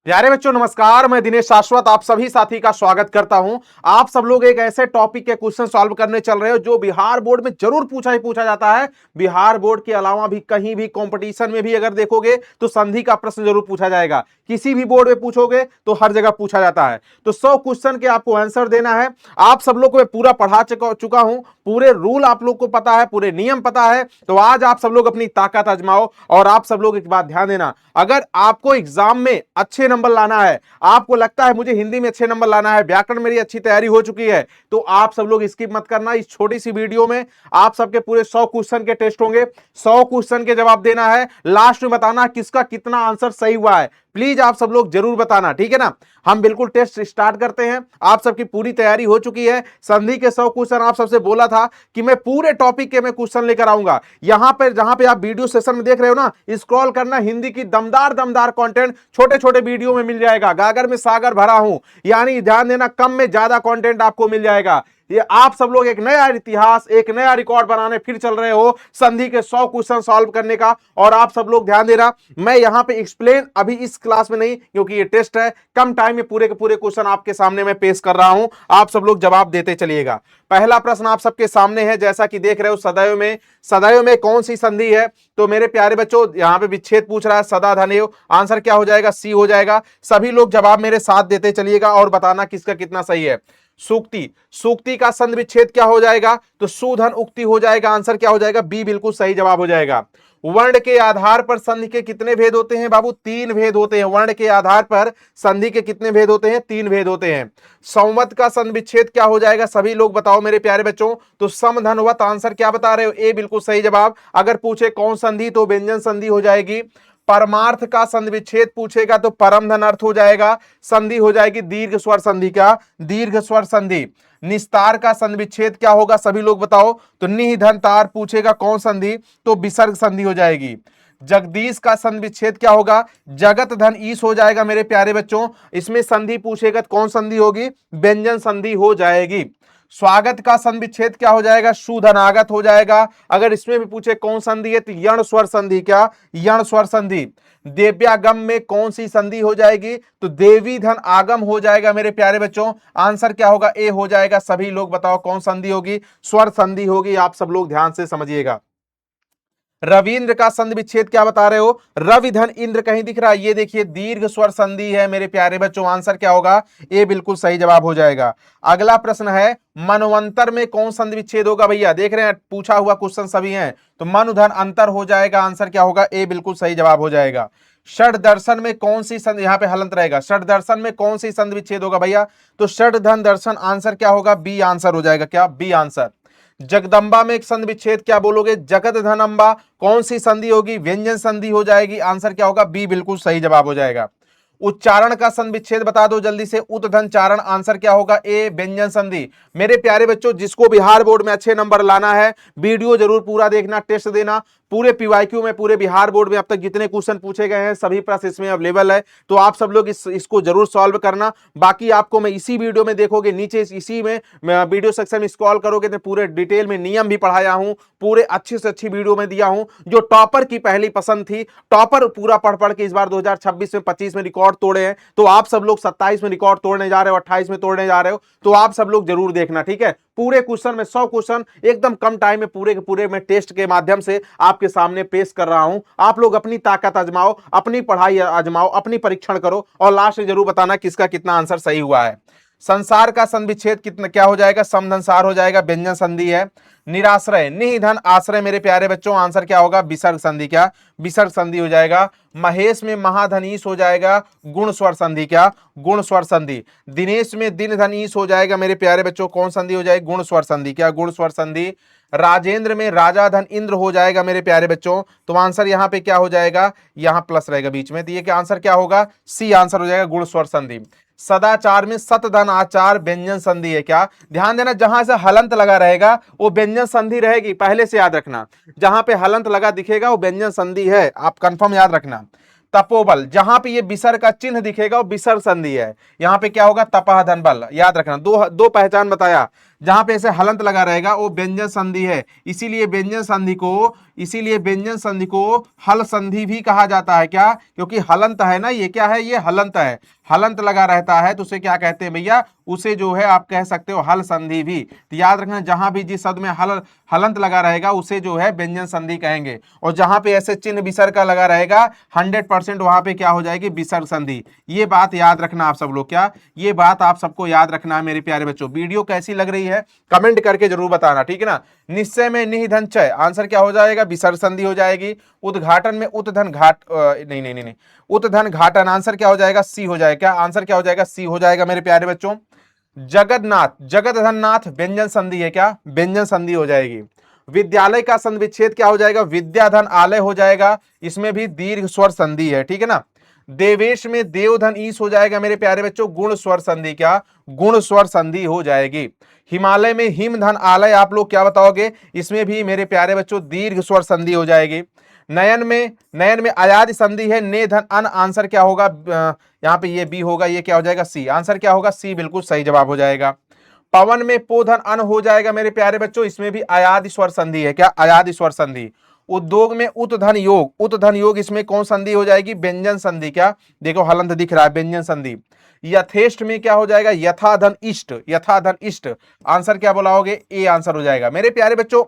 प्यारे बच्चों नमस्कार। मैं दिनेश शाश्वत आप सभी साथी का स्वागत करता हूं। आप सब लोग एक ऐसे टॉपिक के क्वेश्चन सॉल्व करने चल रहे हो जो बिहार बोर्ड में जरूर पूछा ही पूछा जाता है। बिहार बोर्ड के अलावा भी कहीं भी कंपटीशन में भी अगर देखोगे तो संधि का प्रश्न जरूर पूछा जाएगा। किसी भी बोर्ड में पूछोगे तो हर जगह पूछा जाता है। तो 100 क्वेश्चन के आपको आंसर देना है। आप सब लोग को मैं पूरा पढ़ा चुका हूं, पूरे रूल आप लोग को पता है, पूरे नियम पता है। तो आज आप सब लोग अपनी ताकत आजमाओ। और आप सब लोग एक बात ध्यान देना, अगर आपको एग्जाम में अच्छे नंबर लाना है, आपको लगता है मुझे हिंदी में अच्छे नंबर लाना है, व्याकरण मेरी अच्छी तैयारी हो चुकी है, तो आप सब लोग स्किप मत करना। इस छोटी सी वीडियो में आप सबके पूरे 100 क्वेश्चन के टेस्ट होंगे। 100 क्वेश्चन के जवाब देना है, लास्ट में बताना किसका कितना आंसर सही हुआ है। प्लीज आप सब लोग जरूर बताना, ठीक है ना। हम बिल्कुल टेस्ट स्टार्ट करते हैं। आप सबकी पूरी तैयारी हो चुकी है। संधि के 100 क्वेश्चन आप सबसे बोला था कि मैं पूरे टॉपिक के मैं क्वेश्चन लेकर आऊंगा। यहां पर जहां पे आप वीडियो सेशन में देख रहे हो ना, स्क्रॉल करना, हिंदी की दमदार दमदार कंटेंट छोटे छोटे वीडियो में मिल जाएगा। गागर में सागर भरा हूं, यानी ध्यान देना, कम में ज्यादा कंटेंट आपको मिल जाएगा। ये आप सब लोग एक नया इतिहास, एक नया रिकॉर्ड बनाने फिर चल रहे हो संधि के 100 क्वेश्चन सॉल्व करने का। और आप सब लोग ध्यान देना, मैं यहां पे एक्सप्लेन अभी इस क्लास में नहीं, क्योंकि ये टेस्ट है, कम टाइम में पूरे के पूरे क्वेश्चन आपके सामने मैं पेश कर रहा हूं। आप सब लोग जवाब देते चलिएगा। पहला प्रश्न आप सबके सामने है, जैसा कि देख रहे हो, सदैव में कौन सी संधि है? तो मेरे प्यारे बच्चों, यहां पे विच्छेद पूछ रहा है, सदा धनेव। आंसर क्या हो जाएगा? सी हो जाएगा। सभी लोग जवाब मेरे साथ देते चलिएगा और बताना किसका कितना सही है। सूक्ति का संधि विच्छेद क्या हो जाएगा? तो सुधन उक्ति हो जाएगा। आंसर क्या हो जाएगा? बी बिल्कुल सही जवाब हो जाएगा। वर्ण के आधार पर संधि के कितने भेद होते हैं बाबू? 3 भेद होते हैं। वर्ण के आधार पर संधि के कितने भेद होते हैं? 3 भेद होते हैं। संवत का संधि विच्छेद क्या हो जाएगा? सभी लोग बताओ मेरे प्यारे बच्चों। तो समधनवत। आंसर क्या बता रहे हो? ए बिल्कुल सही जवाब। अगर पूछे कौन संधि तो व्यंजन संधि हो जाएगी। परमार्थ का संधि विच्छेद पूछेगा तो परम धन अर्थ हो जाएगा। संधि हो जाएगी दीर्घ स्वर संधि। का दीर्घ स्वर संधि। निस्तार का संधि विच्छेद क्या होगा? सभी लोग बताओ। तो निह धन तार पूछेगा कौन संधि? तो विसर्ग संधि हो जाएगी। जगदीश का संधि विच्छेद क्या होगा? जगत धन ईश हो जाएगा मेरे प्यारे बच्चों। इसमें संधि पूछेगा तो कौन संधि होगी? व्यंजन संधि हो जाएगी। स्वागत का संधि विच्छेद क्या हो जाएगा? शुधनागत हो जाएगा। अगर इसमें भी पूछे कौन संधि है तो यण स्वर संधि। क्या? यण स्वर संधि। देव्यागम में कौन सी संधि हो जाएगी? तो देवी धन आगम हो जाएगा मेरे प्यारे बच्चों। आंसर क्या होगा? ए हो जाएगा। सभी लोग बताओ कौन संधि होगी? स्वर संधि होगी। आप सब लोग ध्यान से समझिएगा। रविंद्र का संधि विच्छेद क्या बता रहे हो? रवि धन इंद्र कहीं दिख रहा है? ये देखिए दीर्घ स्वर संधि है मेरे प्यारे बच्चों। आंसर क्या होगा? ए बिल्कुल सही जवाब हो जाएगा। अगला प्रश्न है, मनवंतर में कौन संधि विच्छेद होगा? भैया देख रहे हैं, पूछा हुआ क्वेश्चन सभी हैं। तो मनु धन अंतर हो जाएगा। आंसर क्या होगा? ए बिल्कुल सही जवाब हो जाएगा। षड दर्शन में कौन सी संधि, यहां पे हलंत रहेगा, षड दर्शन में कौन सी संधि विच्छेद होगा भैया? तो षड धन दर्शन। आंसर क्या होगा? बी आंसर हो जाएगा। क्या? B answer. जगदंबा में एक संधि विच्छेद क्या बोलोगे? जगत धन अंबा। कौन सी संधि होगी? व्यंजन संधि हो जाएगी। आंसर क्या होगा? बी बिल्कुल सही जवाब हो जाएगा। उच्चारण का संधि विच्छेद बता दो जल्दी से। उत धन चारण। आंसर क्या होगा? ए व्यंजन संधि। मेरे प्यारे बच्चों, जिसको बिहार बोर्ड में अच्छे नंबर लाना है, वीडियो जरूर पूरा देखना, टेस्ट देना। पूरे पीवाईक्यू में, पूरे बिहार बोर्ड में अब तक जितने क्वेश्चन पूछे गए हैं सभी प्रश्न इसमें अवेलेबल है। तो आप सब लोग इसको जरूर सॉल्व करना। बाकी आपको मैं इसी वीडियो में देखोगे, नीचे इसी में वीडियो सेक्शन में स्क्रॉल करोगे तो पूरे डिटेल में नियम भी पढ़ाया हूं, पूरे अच्छी से अच्छी वीडियो में दिया हूं। जो टॉपर की पहली पसंद थी, टॉपर पूरा पढ़ पढ़ के इस बार 2026 में 25 में रिकॉर्ड तोड़े हैं। तो आप सब लोग 27 में रिकॉर्ड तोड़ने जा रहे हो, 28 में तोड़ने जा रहे हो। तो आप सब लोग जरूर देखना, ठीक है। पूरे क्वेश्चन में 100 क्वेश्चन एकदम कम टाइम में पूरे के पूरे मैं टेस्ट के माध्यम से आपके सामने पेश कर रहा हूं। आप लोग अपनी ताकत आजमाओ, अपनी पढ़ाई आजमाओ, अपनी परीक्षण करो और लास्ट में जरूर बताना किसका कितना आंसर सही हुआ है। संसार का संधि विच्छेद कितना क्या हो जाएगा? समधनसार हो जाएगा। व्यंजन संधि है। निराश्रय, निधन आश्रय मेरे प्यारे बच्चों। आंसर क्या होगा? विसर्ग संधि। क्या? विसर्ग संधि हो जाएगा। महेश में महाधनीश हो जाएगा। गुण स्वर संधि। क्या? गुण स्वर संधि। दिनेश में दिन धनीश हो जाएगा मेरे प्यारे बच्चों। कौन संधि हो जाएगी? गुण स्वर संधि। क्या? गुण स्वर संधि। राजेंद्र में राजा धन इंद्र हो जाएगा मेरे प्यारे बच्चों। तो आंसर यहां पे क्या हो जाएगा? यहां प्लस रहेगा बीच में, तो ये क्या आंसर क्या होगा? सी आंसर हो जाएगा, गुण स्वर संधि। सदाचार में सत धन आचार व्यंजन संधि है। क्या? ध्यान देना, जहां से हलंत लगा रहेगा वो व्यंजन संधि रहेगी, पहले से याद रखना। जहां पे हलंत लगा दिखेगा वो व्यंजन संधि है, आप कंफर्म याद रखना। तपोबल, जहां पे ये विसर्ग का चिन्ह दिखेगा वो विसर्ग संधि है। यहां पे क्या होगा? तपह धन बल, याद रखना। दो पहचान बताया। जहां पे ऐसे हलंत लगा रहेगा वो व्यंजन संधि है, इसीलिए व्यंजन संधि को इसीलिए व्यंजन संधि को हल संधि भी कहा जाता है। क्या? क्योंकि हलंत है ना, ये क्या है, ये हलंत है, हलंत लगा रहता है तो उसे क्या कहते हैं भैया, उसे जो है आप कह सकते हो हल संधि भी। तो याद रखना, जहां भी जिस शब्द में हलंत लगा रहेगा उसे जो है व्यंजन संधि कहेंगे, और जहां पे ऐसे चिन्ह विसर्ग का लगा रहेगा 100% वहां पे क्या हो जाएगी, विसर्ग संधि। ये बात याद रखना आप सब लोग, क्या ये बात आप सबको याद रखना है मेरे प्यारे बच्चों। वीडियो कैसी लग रही है कमेंट करके जरूर बताना, ठीक है ना। निश्चय में निहि धन चय, आंसर क्या हो जाएगा, विसर्ग संधि हो जाएगी। उद्घाटन में उत धन घाट नहीं नहीं नहीं नहीं, उत धन घाटन, आंसर क्या हो जाएगा, सी हो जाएगा। क्या आंसर क्या हो जाएगा, सी हो जाएगा मेरे प्यारे बच्चों। जगन्नाथ, जगत धननाथ व्यंजन संधि है, क्या व्यंजन संधि हो जाएगी। विद्यालय का संधि विच्छेद क्या हो जाएगा, विद्याधन आलय हो जाएगा, इसमें भी दीर्घ स्वर संधि है, ठीक है ना। देवेश में देवधन ईस हो जाएगा मेरे प्यारे बच्चों, गुण स्वर संधि, क्या गुण स्वर संधि हो जाएगी। हिमालय में हिमधन आलय, आप लोग क्या बताओगे, इसमें भी मेरे प्यारे बच्चों दीर्घ स्वर संधि हो जाएगी। नयन में अयादि संधि है, ने धन अन, आंसर क्या होगा, यहाँ पे ये बी होगा, ये क्या हो जाएगा, सी, आंसर क्या होगा, सी बिल्कुल सही जवाब हो जाएगा। पवन में पोधन अन हो जाएगा मेरे प्यारे बच्चों, इसमें भी अयादि स्वर संधि है, क्या अयादि स्वर संधि। उद्योग में उतधन योग, उतधन योग, इसमें कौन संधि हो जाएगी, व्यंजन संधि, क्या देखो हलंत दिख रहा है, व्यंजन संधि। यथेष्ट में क्या हो जाएगा, यथाधन इष्ट, यथाधन इष्ट, आंसर क्या बोलाओगे, ए आंसर हो जाएगा। मेरे प्यारे बच्चों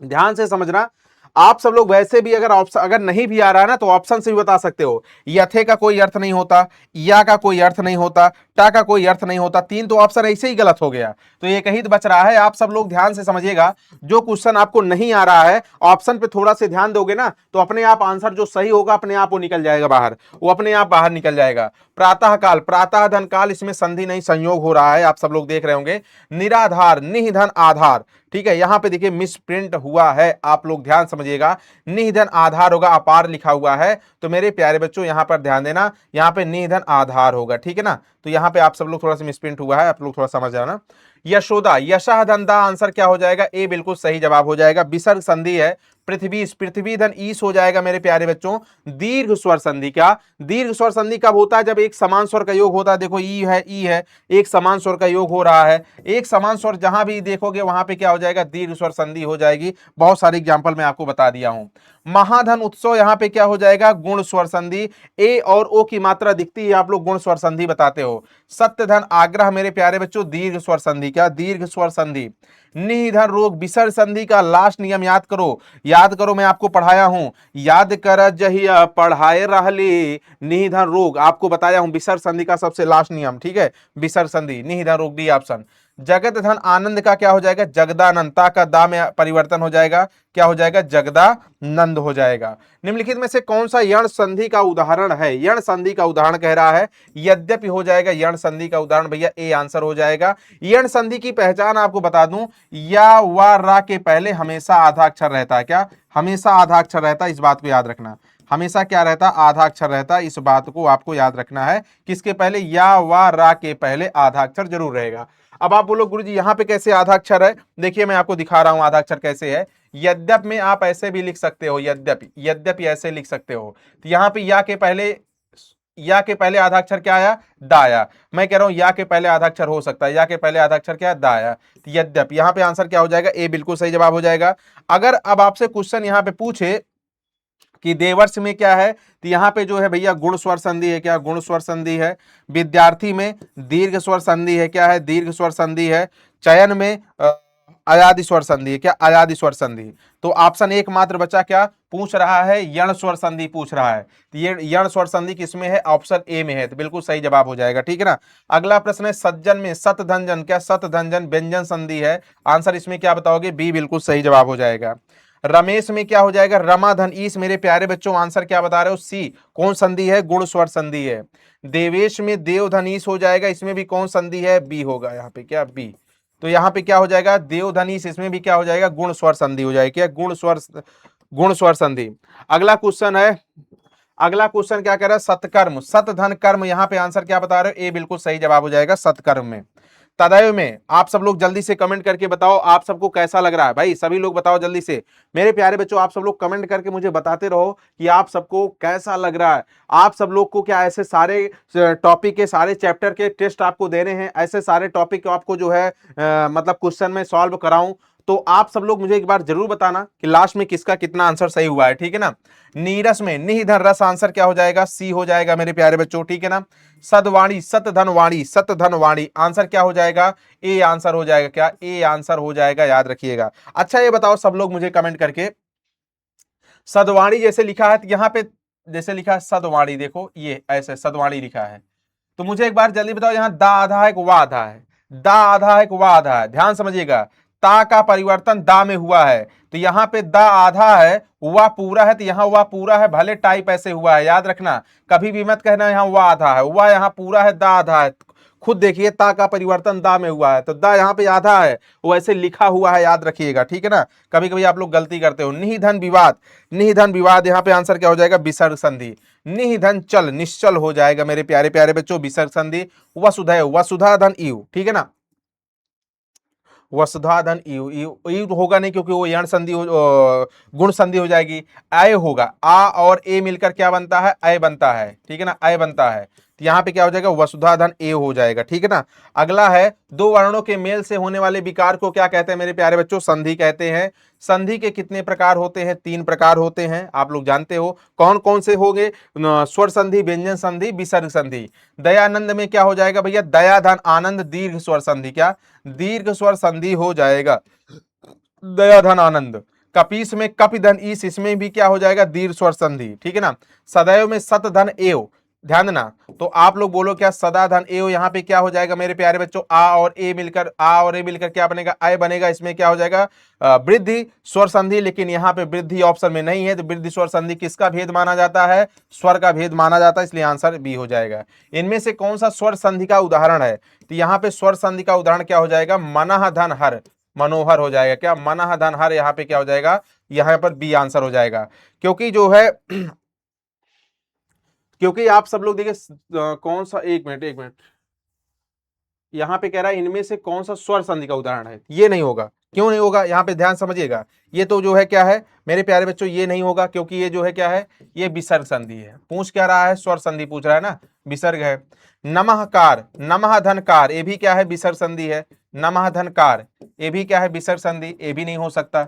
ध्यान से समझना, आप सब लोग वैसे भी अगर ऑप्शन अगर नहीं भी आ रहा है ना तो ऑप्शन से भी बता सकते हो। यथे का कोई अर्थ नहीं होता, या का कोई अर्थ नहीं होता, टा का कोई अर्थ नहीं होता, तीन तो ऑप्शन ऐसे ही गलत हो गया, तो एक ही तो बच रहा है। आप सब लोग ध्यान से समझिएगा, जो क्वेश्चन आपको नहीं आ रहा है ऑप्शन पे थोड़ा से ध्यान दोगे ना तो अपने आप आंसर जो सही होगा अपने आप वो निकल जाएगा बाहर, वो अपने आप बाहर निकल जाएगा। प्रातः काल, प्रातः धन काल, इसमें संधि नहीं संयोग हो रहा है, आप सब लोग देख रहे होंगे। निराधार, निधन आधार, ठीक है, यहां पे देखिए मिस प्रिंट हुआ है, आप लोग ध्यान समझिएगा, निधन आधार होगा, अपार लिखा हुआ है, तो मेरे प्यारे बच्चों यहां पर ध्यान देना, यहां पे निधन आधार होगा, ठीक है ना। तो यहां पे आप सब लोग थोड़ा सा मिस प्रिंट हुआ है, आप लोग थोड़ा समझ जाना। यशोदा, यशः धनदा, आंसर क्या हो जाएगा, ए बिल्कुल सही जवाब हो जाएगा। विसर्ग संधि है, पृथ्वी, पृथ्वी धन ईस हो जाएगा मेरे प्यारे बच्चों। दीर्घ स्वर संधि, क्या दीर्घ स्वर संधि कब होता है, जब एक समान स्वर का योग होता है, देखो ई है, ई है, एक समान स्वर का योग हो रहा है, एक समान स्वर जहां भी देखोगे वहां पे क्या हो जाएगा, दीर्घ स्वर संधि हो जाएगी। बहुत सारे एग्जांपल मैं आपको बता दिया हूं। महाधन उत्सव, यहां पे क्या हो जाएगा, गुण स्वर संधि, ए और ओ की मात्रा दिखती है, आप लोग गुण स्वर संधि बताते हो। सत्य धन आग्रह मेरे प्यारे बच्चों दीर्घ स्वर संधि, क्या दीर्घ स्वर संधि। निधन रोग, विसर्ग संधि का लास्ट नियम याद करो, याद करो, मैं आपको पढ़ाया हूं, याद कर जहिया पढ़ाए रहली, निधन रोग आपको बताया हूं, विसर्ग संधि का सबसे लास्ट नियम, ठीक है, विसर्ग संधि, निधन रोग, डी ऑप्शन। जगत धन आनंद का क्या हो जाएगा, जगदानंता का दा में परिवर्तन हो जाएगा, क्या हो जाएगा, जगदानंद हो जाएगा। निम्नलिखित में से कौन सा यण संधि का उदाहरण है, यण संधि का उदाहरण कह रहा है, यद्यपि हो जाएगा यण संधि का उदाहरण भैया, ए आंसर हो जाएगा। यण संधि की पहचान आपको बता दूं, या व रा के पहले हमेशा आधा अक्षर रहता है, क्या हमेशा आधा अक्षर रहता है, इस बात को याद रखना, हमेशा क्या रहता, आधा अक्षर रहता, इस बात को आपको याद रखना है, किसके पहले, या व रा के पहले आधा अक्षर जरूर रहेगा। अब आप बोलो गुरुजी यहां पे कैसे आधा अक्षर है, देखिए मैं आपको दिखा रहा हूं आधा अक्षर कैसे है। यद्यप में आप ऐसे भी लिख सकते हो, यद्यपि, यद्यपि ऐसे लिख सकते हो, तो यहां पे या के पहले आधा अक्षर क्या आया, दा आया, मैं कह रहा हूं या के पहले आधा अक्षर हो सकता है, या के पहले आधा अक्षर क्या, दा आया, तो यद्यप यहां पे आंसर क्या हो जाएगा, ए बिल्कुल सही जवाब हो जाएगा। अगर अब आपसे क्वेश्चन यहां पे पूछे कि देवर्ष में क्या है, तो यहां पे जो है भैया गुण स्वर संधि है, क्या गुण स्वर संधि है। विद्यार्थी में दीर्घ स्वर संधि है, क्या है, दीर्घ स्वर संधि है। चयन में अयादि स्वर संधि है, क्या अयादि स्वर संधि। तो ऑप्शन एक मात्र बचा, क्या पूछ रहा है, यण स्वर संधि पूछ रहा है, तो ये यण स्वर संधि किसमें है, ऑप्शन ए में है, तो बिल्कुल सही जवाब हो जाएगा, ठीक है ना। अगला प्रश्न है सज्जन में सत धनजन, क्या सत धनजन व्यंजन संधि है, आंसर इसमें क्या बताओगे, बी बिल्कुल सही जवाब हो जाएगा। रमेश में क्या हो जाएगा, रमाधन ईस, मेरे प्यारे बच्चों आंसर क्या बता रहे हो, सी, कौन संधि है, गुण स्वर संधि है। देवेश में देवधन ईस हो जाएगा, इसमें भी कौन संधि है, बी होगा यहाँ पे, क्या बी, तो यहाँ पे क्या हो जाएगा, देवधन ईस, इसमें भी क्या हो जाएगा, गुण स्वर संधि हो जाएगी, क्या गुण स्वर संधि। अगला क्वेश्चन है, अगला क्वेश्चन क्या कह रहा है, सत्कर्म, सत धन कर्म, यहाँ पे आंसर क्या बता रहे हो, ए बिल्कुल सही जवाब हो जाएगा, सत्कर्म में। तदैव में आप सब लोग जल्दी से कमेंट करके बताओ आप सबको कैसा लग रहा है, भाई सभी लोग बताओ जल्दी से, मेरे प्यारे बच्चों आप सब लोग कमेंट करके मुझे बताते रहो कि आप सबको कैसा लग रहा है। आप सब लोग को क्या ऐसे सारे टॉपिक के, सारे चैप्टर के टेस्ट आपको देने हैं, ऐसे सारे टॉपिक आपको जो है मतलब क्वेश्चन में सॉल्व कराऊं, तो आप सब लोग मुझे एक बार जरूर बताना कि लास्ट में किसका कितना आंसर सही हुआ है, ठीक है ना। नीरस में निह धन रस, आंसर क्या हो जाएगा, सी हो जाएगा मेरे प्यारे बच्चों, ठीक है ना। सदवाणी सत धन वाणी, सत धन वाणी, आंसर क्या हो जाएगा, ए आंसर हो जाएगा, क्या ए आंसर हो जाएगा, याद रखिएगा। अच्छा ये बताओ सब लोग मुझे कमेंट करके, सदवाणी जैसे लिखा है तो यहां पे जैसे लिखा है सदवाणी, देखो ये ऐसे सदवाणी लिखा है, तो मुझे एक बार जल्दी बताओ यहाँ दा आधा है कि वा आधा है, दा आधा है कि वा आधा है, ध्यान समझिएगा। ता का परिवर्तन दा में हुआ है, तो यहाँ पे दा आधा है, वा पूरा है, तो यहाँ वा पूरा है, भले टाइप ऐसे हुआ है, याद रखना। कभी भी मत कहना यहाँ वा आधा है, वा यहाँ पूरा है, दा आधा है। खुद देखिए ता का परिवर्तन दा में हुआ है, तो दा यहाँ पे आधा है, वो ऐसे लिखा हुआ है, याद रखिएगा, ठीक है ना। कभी कभी आप लोग गलती करते हो। निधन विवाद, निधन विवाद, यहाँ पे आंसर क्या हो जाएगा, विसर्ग संधि। निधन चल, निश्चल हो जाएगा मेरे प्यारे प्यारे बच्चों, विसर्ग संधि। वसुधैव, वसुधा धन ईव, ठीक है ना, वसुधा धन ईव, ईव होगा नहीं क्योंकि वो यण संधि गुण संधि हो जाएगी। अय होगा, आ और ए मिलकर क्या बनता है, अय बनता है, ठीक है ना, अय बनता है, तो यहाँ पे क्या हो जाएगा, वसुधा धन ए हो जाएगा, ठीक है ना। अगला है, दो वर्णों के मेल से होने वाले विकार को क्या कहते हैं मेरे प्यारे बच्चों, संधि कहते हैं। संधि के कितने प्रकार होते हैं, 3 प्रकार होते हैं, आप लोग जानते हो। कौन कौन से हो गए, स्वर संधि, व्यंजन संधि, विसर्ग संधि। दयानंद में क्या हो जाएगा भैया, दया धन आनंद दीर्घ स्वर संधि, क्या दीर्घ स्वर संधि हो जाएगा, दया धन आनंद। कपीस में कपि धन ईस, इसमें भी क्या हो जाएगा, दीर्घ स्वर संधि, ठीक है ना। सदैव में सत धन एव, ध्यान देना, तो आप लोग बोलो क्या, सदा धन एव, यहाँ पे क्या हो जाएगा मेरे प्यारे बच्चों, आ और ए मिलकर क्या बनेगा, अय बनेगा, इसमें क्या हो जाएगा, वृद्धि स्वर संधि, लेकिन यहाँ पे वृद्धि ऑप्शन में नहीं है, तो वृद्धि स्वर संधि किसका भेद माना जाता है, स्वर का भेद माना जाता है, इसलिए आंसर बी हो जाएगा। इनमें से कौन सा स्वर संधि का उदाहरण है, तो यहाँ पे स्वर संधि का उदाहरण क्या हो जाएगा, मनः धन हर, मनोहर हो जाएगा, क्या मनः धन हर, यहाँ पे क्या हो जाएगा, यहाँ पर बी आंसर हो जाएगा। क्योंकि जो है क्योंकि आप सब लोग देखिए कौन सा, एक मिनट, यहाँ पे कह रहा है इनमें से कौन सा स्वर संधि का उदाहरण है, ये नहीं होगा। क्यों नहीं होगा, यहाँ पे ध्यान समझिएगा, ये तो जो है क्या है मेरे प्यारे बच्चों, ये नहीं होगा, क्योंकि ये जो है क्या है, ये विसर्ग संधि है। पूछ क्या रहा है, स्वर संधि पूछ रहा है ना, विसर्ग है। नमःकार, नमः धनकार, ये भी क्या है, विसर्ग संधि है। नमः धनकार, ये भी क्या है, विसर्ग संधि, ये भी नहीं हो सकता।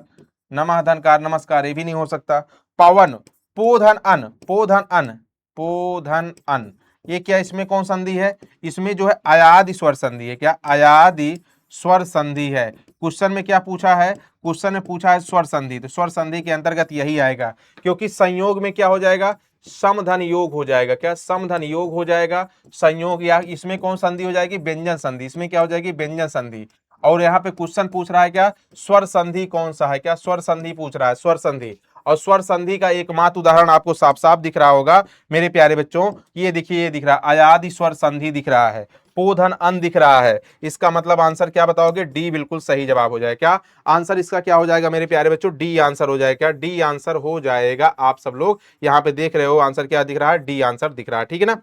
नमः धनकार, नमस्कार, ये भी नहीं हो सकता। पवन, पोधन अन, पोधन अन, पोधन अन, ये क्या, इसमें कौन संधि है, इसमें जो है अयादि स्वर संधि है, क्या अयादि स्वर संधि है। क्वेश्चन में क्या पूछा है, क्वेश्चन में पूछा है स्वर संधि, तो स्वर संधि के अंतर्गत यही आएगा, क्योंकि संयोग में क्या हो जाएगा, समधन योग हो जाएगा, क्या समधन योग हो जाएगा, संयोग, या इसमें कौन संधि हो जाएगी, व्यंजन संधि, इसमें क्या हो जाएगी, व्यंजन संधि। और यहाँ पे क्वेश्चन पूछ रहा है क्या, स्वर संधि कौन सा है, क्या स्वर संधि पूछ रहा है, स्वर संधि। और स्वर संधि का एकमात्र उदाहरण आपको साफ साफ दिख रहा होगा मेरे प्यारे बच्चों, ये देखिए, ये दिख रहा है, अयादि स्वर संधि दिख रहा है, पोधन अन दिख रहा है। इसका मतलब आंसर क्या बताओगे, डी बिल्कुल सही जवाब हो जाएगा। क्या आंसर इसका क्या हो जाएगा मेरे प्यारे बच्चों, डी आंसर हो जाएगा, क्या डी आंसर हो जाएगा। आप सब लोग यहाँ पे देख रहे हो आंसर क्या दिख रहा है, डी आंसर दिख रहा है, ठीक है ना।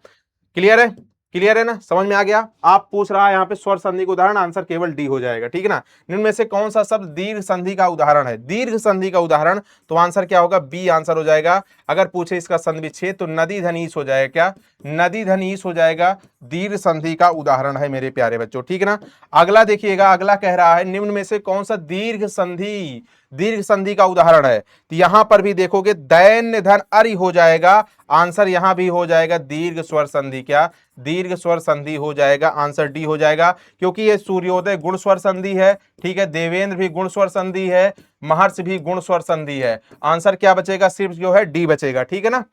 क्लियर है, क्लियर है ना, समझ में आ गया। आप पूछ रहा है यहाँ पे स्वर संधि का उदाहरण, आंसर केवल डी हो जाएगा, ठीक है ना। निम्न में से कौन सा शब्द दीर्घ संधि का उदाहरण है, दीर्घ संधि का उदाहरण, तो आंसर क्या होगा, बी आंसर हो जाएगा। अगर पूछे इसका संधि विच्छेद तो नदी धनीस हो जाएगा, क्या नदी धनीस हो जाएगा, दीर्घ संधि का उदाहरण है मेरे प्यारे बच्चों, ठीक है ना। अगला देखिएगा, अगला कह रहा है निम्न में से कौन सा दीर्घ संधि, दीर्घ संधि का उदाहरण है, तो यहां पर भी देखोगे दैन्य धन अरि हो जाएगा, आंसर यहां भी हो जाएगा दीर्घ स्वर संधि, क्या दीर्घ स्वर संधि हो जाएगा, आंसर डी हो जाएगा। क्योंकि ये सूर्योदय गुण स्वर संधि है, ठीक है, देवेंद्र भी गुण स्वर संधि है, महर्षि भी गुण स्वर संधि है, आंसर क्या बचेगा, सिर्फ जो है डी बचेगा, ठीक है ना।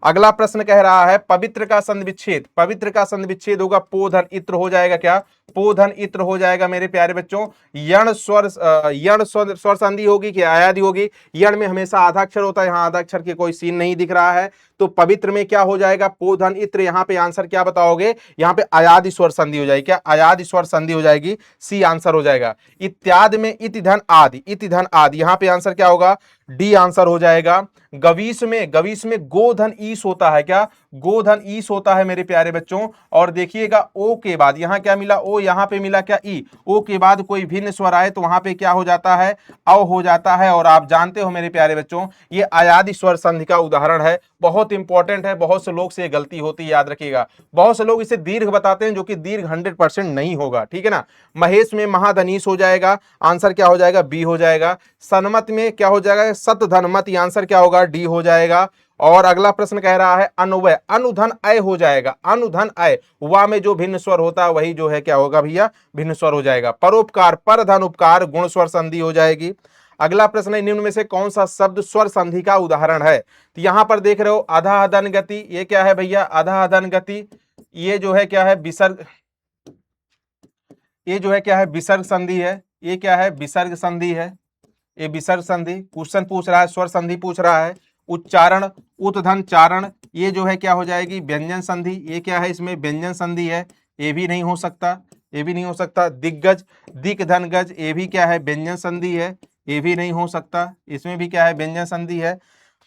अगला प्रश्न कह रहा है पवित्र का संधि विच्छेद, पवित्र का संधि विच्छेद होगा पोधन इत्र हो जाएगा, क्या पोधन इत्र हो जाएगा मेरे प्यारे बच्चों। यण स्वर संधि होगी कि अयादि होगी, यण में हमेशा आधा अक्षर होता है, यहाँ आधा अक्षर के कोई सीन नहीं दिख रहा है, तो पवित्र में क्या हो जाएगा, पोधन इत्र। यहाँ पे आंसर क्या बताओगे, यहाँ पे अयादि स्वर संधि हो जाएगी, क्या अयादि स्वर संधि हो जाएगी, सी आंसर हो जाएगा। इत्यादि में इति धन आदि, इति धन आदि, यहाँ पे आंसर क्या होगा, डी आंसर हो जाएगा। गवीस में गोधन ईस होता है, क्या गोधन ईस होता है मेरे प्यारे बच्चों। और देखिएगा ओ के बाद यहां क्या मिला, ओ, यहां पे मिला क्या, ई। ओ के बाद कोई भिन्न स्वर आए तो वहां पे क्या हो जाता है, अव हो जाता है। और आप जानते हो मेरे प्यारे बच्चों, ये अयादि स्वर संधि का उदाहरण है, बहुत इंपॉर्टेंट है। बहुत से लोग से ये गलती होती है, याद रखिएगा। बहुत से लोग इसे दीर्घ बताते हैं, जो कि दीर्घ 100% नहीं होगा, ठीक है ना। महेश में महाधनीश हो जाएगा, आंसर क्या हो जाएगा, बी हो जाएगा। सनमत में क्या हो जाएगा, सत धनमत, आंसर क्या होगा, डी हो जाएगा। और अगला प्रश्न कह रहा है अनुवय, अनुधन अय हो जाएगा, अनुधन अय, वा में जो भिन्न स्वर होता है वही जो है क्या होगा भैया, भिन्न स्वर हो जाएगा। परोपकार, पर धन उपकार, गुण स्वर संधि हो जाएगी। अगला प्रश्न है निम्न में से कौन सा शब्द स्वर संधि का उदाहरण है। तो यहां पर देख रहे हो अधाहदन गति, ये क्या है भैया, अधाहदन गति। ये जो है क्या है, विसर्ग, ये जो है क्या है, विसर्ग संधि है। ये क्या है, विसर्ग संधि है, ये विसर्ग संधि। क्वेश्चन पूछ रहा है, स्वर संधि पूछ रहा है। उच्चारण, उतधन चारण, ये जो है क्या हो जाएगी, व्यंजन संधि। ये क्या है, इसमें व्यंजन संधि है, ये भी नहीं हो सकता, ये भी नहीं हो सकता। दिग्गज, दिक धन गज, ये भी क्या है, व्यंजन संधि है, ये भी नहीं हो सकता, इसमें भी क्या है, व्यंजन संधि है।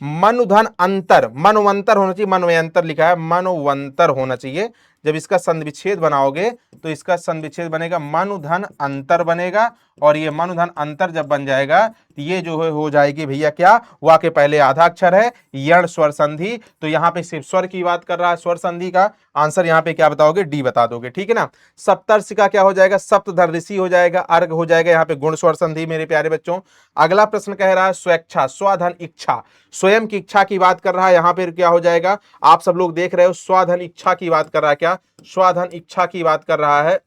मनुधन अंतर, मनवंतर होना चाहिए, मनवंतर लिखा है, मनवंतर होना चाहिए। जब इसका संविच्छेद बनाओगे तो इसका संविच्छेद बनेगा मनुधन अंतर बनेगा। और ये मनुधन अंतर जब बन जाएगा तो ये जो है हो जाएगी भैया क्या, वा के पहले आधा अक्षर है, यण स्वर संधि। तो यहाँ पे सिर्फ स्वर की बात कर रहा है, स्वर संधि का आंसर यहाँ पे क्या बताओगे, डी बता दोगे, ठीक है ना। सप्तर्षि का क्या हो जाएगा, सप्तधर ऋषि हो जाएगा, अर्घ हो जाएगा, यहाँ पे गुण स्वर संधि मेरे प्यारे बच्चों। अगला प्रश्न कह रहा है स्वेच्छा, स्वाधन इच्छा, स्वयं की इच्छा की बात कर रहा है, यहाँ पे क्या हो जाएगा, आप सब लोग देख रहे हो, स्वाधन इच्छा की बात कर रहा है, क्या स्वाधन इच्छा की बात कर रहा है,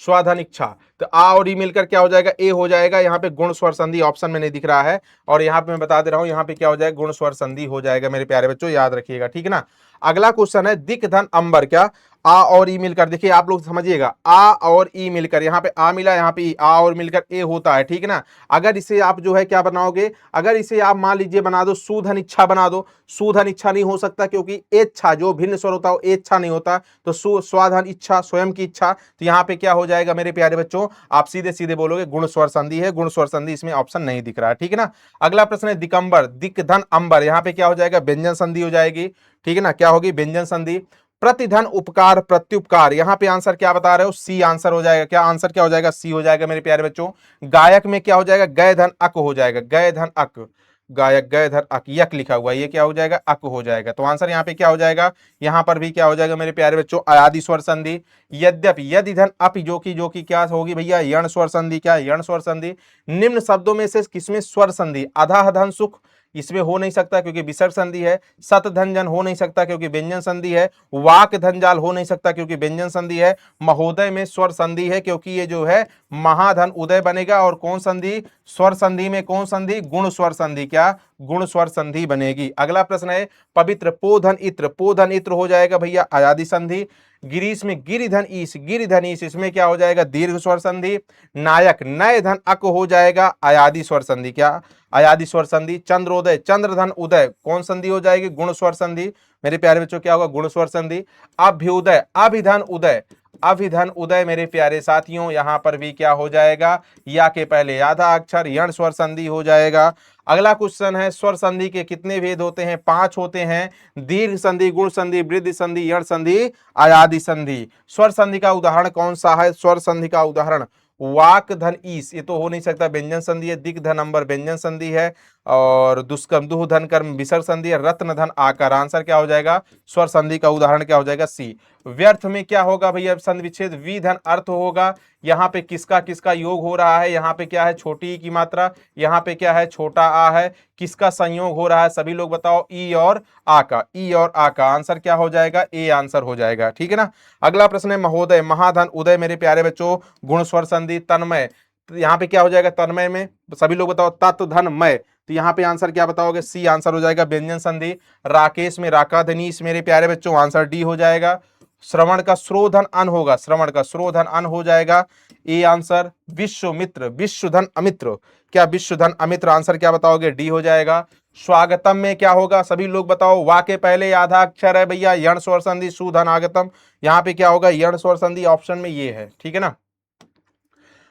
स्वाधन इच्छा। तो आ और ई मिलकर क्या हो जाएगा, ए हो जाएगा। यहाँ पे गुण स्वर संधि ऑप्शन में नहीं दिख रहा है, और यहाँ पे मैं बता दे रहा हूं, यहाँ पे क्या हो जाएगा, गुण स्वर संधि हो जाएगा मेरे प्यारे बच्चों, याद रखिएगा, ठीक है ना। अगला क्वेश्चन है दिक धन अंबर, क्या आ और ई मिलकर, देखिए आप लोग समझिएगा, आ और ई मिलकर, यहाँ पे आ मिला, यहाँ पे ई, आ और मिलकर ए होता है, ठीक है ना। अगर इसे आप जो है क्या बनाओगे, अगर इसे आप मान लीजिए बना दो सुधन इच्छा बना दो, सुधन इच्छा नहीं हो सकता, क्योंकि एच्छा जो भिन्न स्वर होता है एच्छा नहीं होता, तो स्वाधन इच्छा, स्वयं की इच्छा। तो यहाँ पे क्या हो जाएगा मेरे प्यारे बच्चों, आप सीधे सीधे बोलोगे गुण स्वर संधि है, गुण स्वर संधि इसमें ऑप्शन नहीं दिख रहा है, ठीक है ना। अगला प्रश्न है दिकंबर, दिक धन अंबर, यहाँ पे क्या हो जाएगा, व्यंजन संधि हो जाएगी, ठीक है ना, क्या होगी, व्यंजन संधि। प्रतिधन उपकार, प्रत्युपकार, यहाँ पे आंसर क्या बता रहे हो, सी आंसर हो जाएगा, क्या आंसर क्या हो जाएगा, सी हो जाएगा मेरे प्यारे बच्चों। गायक में क्या हो जाएगा, गय धन अक हो जाएगा, गय धन अक, गायक गय धन अक, यक लिखा हुआ है, ये क्या हो जाएगा, अक हो जाएगा। तो आंसर यहाँ पे क्या हो जाएगा, यहाँ पर भी क्या हो जाएगा मेरे प्यारे बच्चों, अयादि स्वर संधि। यद्यपि, यदि धन अप, जो की क्या होगी भैया, यण स्वर संधि, क्या यण स्वर संधि। निम्न शब्दों में से किसमें स्वर संधि, अधाह धन सुख, इसमें हो नहीं सकता क्योंकि विसर्ग संधि है। सत धन जन हो नहीं सकता क्योंकि व्यंजन संधि है। वाक धनजाल हो नहीं सकता क्योंकि व्यंजन संधि है। महोदय में स्वर संधि है क्योंकि ये जो है महाधन उदय बनेगा। और कौन संधि, स्वर संधि में कौन संधि, गुण स्वर संधि, क्या गुण स्वर संधि बनेगी। अगला प्रश्न है पवित्र, पोधन इत्र, पोधन इत्र हो जाएगा भैया अयादि संधि। गिरीश में गिरिधन ईश, गिरिधन ईश, इसमें क्या हो जाएगा, दीर्घ स्वर संधि। नायक, नय धन अक हो जाएगा अयादि स्वर संधि, क्या अयादि स्वर संधि। चंद्रोदय, चंद्रधन उदय, कौन संधि हो जाएगी, गुण स्वर संधि। मेरे प्यारे बच्चों क्या होगा, गुण स्वर संधि। अभ्युदय, अभिधन उदय, अभिधन उदय मेरे प्यारे साथियों, यहां पर भी क्या हो जाएगा, या के पहले आधा अक्षर यण स्वर संधि हो जाएगा। अगला क्वेश्चन है स्वर संधि के कितने भेद होते हैं, 5 होते हैं। दीर्घ संधि, गुण संधि, वृद्धि संधि, यण संधि, अयादि संधि। स्वर संधि का उदाहरण कौन सा है, स्वर संधि का उदाहरण वाक धन ईस, ये तो हो नहीं सकता, व्यंजन संधि है। दिग्ध धन अंबर, व्यंजन संधि है। और दुष्कर्म, दुह धन कर्म, विसर्ग संधि है। रत्न धन आकार, आंसर क्या हो जाएगा, स्वर संधि का उदाहरण क्या हो जाएगा, सी। व्यर्थ में क्या होगा भैया, संधि विच्छेद, वी धन अर्थ होगा। यहाँ पे किसका किसका योग हो रहा है, यहाँ पे क्या है, छोटी ई की मात्रा, यहाँ पे क्या है, छोटा आ है। किसका संयोग हो रहा है, सभी लोग बताओ, ई और आ का, ई और आ का। आंसर क्या हो जाएगा, ए आंसर हो जाएगा, ठीक है ना। अगला प्रश्न है महोदय, महाधन उदय मेरे प्यारे बच्चों, गुण स्वर संधि। तन्मय, तो यहाँ पे क्या हो जाएगा, तन्मय में सभी लोग बताओ, तत् धन मय, तो यहाँ पे आंसर क्या बताओगे, सी आंसर हो जाएगा, व्यंजन संधि। राकेश में राका धनीश मेरे प्यारे बच्चों, आंसर डी हो जाएगा। श्रवण का श्रोधन अन होगा, श्रवण का श्रोधन अन हो जाएगा, ए आंसर। विश्वमित्र, विश्वधन अमित्र, क्या विश्वधन अमित्र, आंसर क्या बताओगे, डी हो जाएगा। स्वागतम में क्या होगा, सभी लोग बताओ, वा के पहले आधा अक्षर है भैया, यण स्वर संधि, सुधन आगतम, यहाँ पे क्या होगा, यण स्वर संधि, ऑप्शन में ये है, ठीक है ना।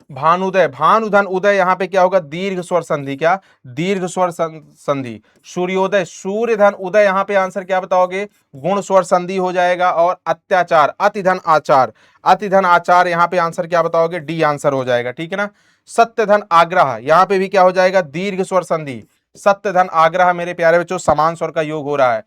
भानुदय, भानुधन उदय, यहां पे क्या होगा, दीर्घ स्वर संधि, क्या दीर्घ स्वर संधि। सूर्योदय, सूर्य धन उदय, यहां पे आंसर क्या बताओगे, गुण स्वर संधि हो जाएगा। और अत्याचार, अतिधन आचार, अतिधन आचार, यहां पे आंसर क्या बताओगे, डी आंसर हो जाएगा, ठीक है ना। सत्य धन आग्रह, यहां पे भी क्या हो जाएगा, दीर्घ स्वर संधि। सत्य धन आग्रह मेरे प्यारे बच्चों समान स्वर का योग हो रहा है।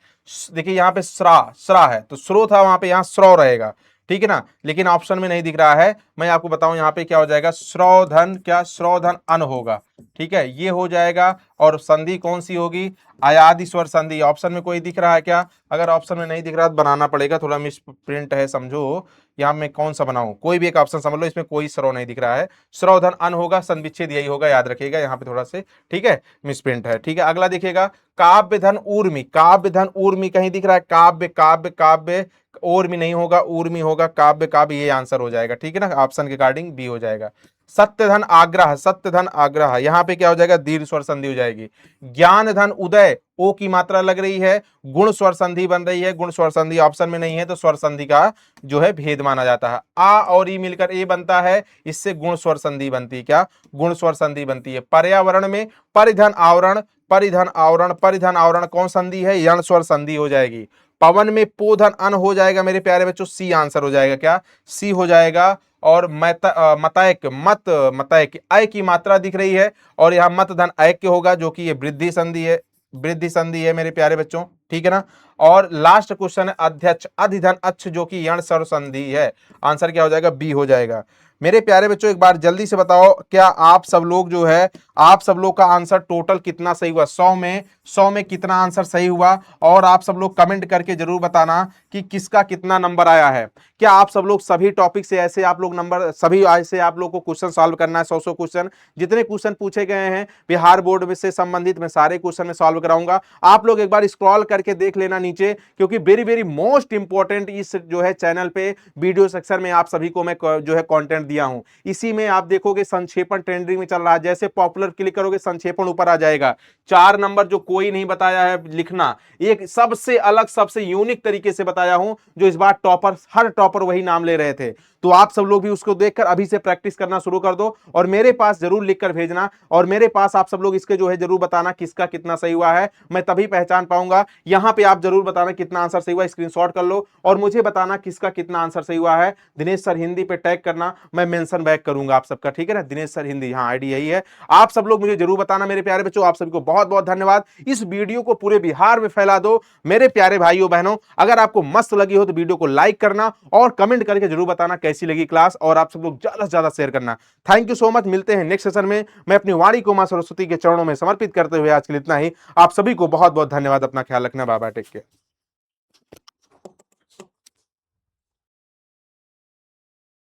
देखिए यहां पे श्रा, श्रा है तो श्रो था, वहां पे यहां श्रो रहेगा, ठीक है ना। लेकिन ऑप्शन में नहीं दिख रहा है, मैं आपको बताऊं यहाँ पे क्या हो जाएगा, श्रोधन, क्या श्रोधन अन होगा, ठीक है, ये हो जाएगा। और संधि कौन सी होगी, अयादि स्वर संधि। ऑप्शन में कोई दिख रहा है क्या, अगर ऑप्शन में नहीं दिख रहा तो बनाना पड़ेगा, थोड़ा मिस प्रिंट है समझो। यहाँ मैं कौन सा बनाऊं, कोई भी एक ऑप्शन समझ लो, इसमें कोई श्रो नहीं दिख रहा है। श्रोधन अन होगा, संधि विच्छेद यही होगा, याद रखिएगा यहाँ पे थोड़ा से, ठीक है, मिस प्रिंट है, ठीक है। अगला देखिएगा, काव्य धन ऊर्मी, काव्य धन ऊर्मी कहीं दिख रहा है, काव्य काव्य काव्य, ऊर्मी नहीं होगा, ऊर्मी होगा, काव्य काव्य, ये आंसर हो जाएगा, ठीक है ना, ऑप्शन के अकॉर्डिंग बी हो जाएगा। सत्य धन आग्रह, सत्य धन आग्रह, यहां पे क्या हो जाएगा, दीर्घ स्वर संधि हो जाएगी। ज्ञान धन उदय, ओ की मात्रा लग रही है, गुण स्वर संधि बन रही है, गुण स्वर संधि ऑप्शन में नहीं है, तो स्वर संधि का जो है भेद माना जाता है। आ और ई मिलकर ए बनता है, इससे गुण स्वर संधि बनती है, क्या गुण स्वर संधि बनती है। पर्यावरण में परिधन आवरण, परिधन आवरण, परिधन आवरण कौन संधि है, यण स्वर संधि हो जाएगी। पवन में पोधन अन हो जाएगा मेरे प्यारे बच्चों, सी आंसर हो जाएगा, क्या सी हो जाएगा। और मतैक, मत मतैक, अय की मात्रा दिख रही है, और यहाँ मत धन ऐक्य होगा, जो कि ये वृद्धि संधि है, वृद्धि संधि है मेरे प्यारे बच्चों, ठीक है ना। और लास्ट क्वेश्चन है अध्यक्ष, अधिधन अच्छ, जो कि यण स्वर संधि है, आंसर क्या हो जाएगा, बी हो जाएगा। मेरे प्यारे बच्चों एक बार जल्दी से बताओ, क्या आप सब लोग जो है, आप सब लोग का आंसर टोटल कितना सही हुआ, 100 में कितना आंसर सही हुआ। और आप सब लोग कमेंट करके जरूर बताना कि किसका कितना नंबर आया है। क्या आप सब लोग सभी टॉपिक से ऐसे आप लोग नंबर, सभी ऐसे आप लोग को क्वेश्चन सॉल्व करना है, 100 क्वेश्चन, जितने क्वेश्चन पूछे गए हैं बिहार बोर्ड में से संबंधित, मैं सारे क्वेश्चन में सॉल्व कराऊंगा। आप लोग एक बार स्क्रॉल करके देख लेना नीचे, क्योंकि वेरी वेरी मोस्ट इंपॉर्टेंट इस जो है चैनल पे वीडियो सेक्शन में आप सभी को मैं जो है कंटेंट दिया हूं। इसी में आप देखोगे संक्षेपण ट्रेंडिंग में चल रहा है, जैसे पॉपुलर क्लिक करोगे संक्षेपण ऊपर आ जाएगा। 4 नंबर जो कोई नहीं बताया है लिखना, एक सबसे अलग सबसे यूनिक तरीके से बताया हूं, जो इस बार टॉपर, हर टॉपर वही नाम ले रहे थे। तो आप सब लोग भी उसको देखकर अभी से प्रैक्टिस करना शुरू कर दो, और मेरे पास जरूर लिखकर भेजना, और मेरे पास आप सब लोग इसके जो है जरूर बताना किसका कितना सही हुआ है, मैं तभी पहचान पाऊंगा। यहां पे आप जरूर बताना कितना आंसर सही हुआ, स्क्रीनशॉट कर लो और मुझे बताना किसका कितना आंसर सही हुआ है। दिनेश सर हिंदी पे टैग करना, मैं मेंशन बैक करूंगा आप सबका, ठीक है ना, दिनेश सर हिंदी, हाँ आईडी यही है। आप सब लोग मुझे जरूर बताना मेरे प्यारे बच्चों, आप सभी को बहुत बहुत धन्यवाद। इस वीडियो को पूरे बिहार में फैला दो मेरे प्यारे भाइयों बहनों। अगर आपको मस्त लगी हो तो वीडियो को लाइक करना, और कमेंट करके जरूर बताना कैसी लगी क्लास, और आप सब लोग ज्यादा से ज्यादा शेयर करना। थैंक यू सो मच, मिलते हैं नेक्स्ट सेशन में। मैं अपनी वाणी को मां सरस्वती के चरणों में समर्पित करते हुए आज के लिए इतना ही। आप सभी को बहुत बहुत धन्यवाद, अपना ख्याल रखना, बाय बाय, टेक केयर।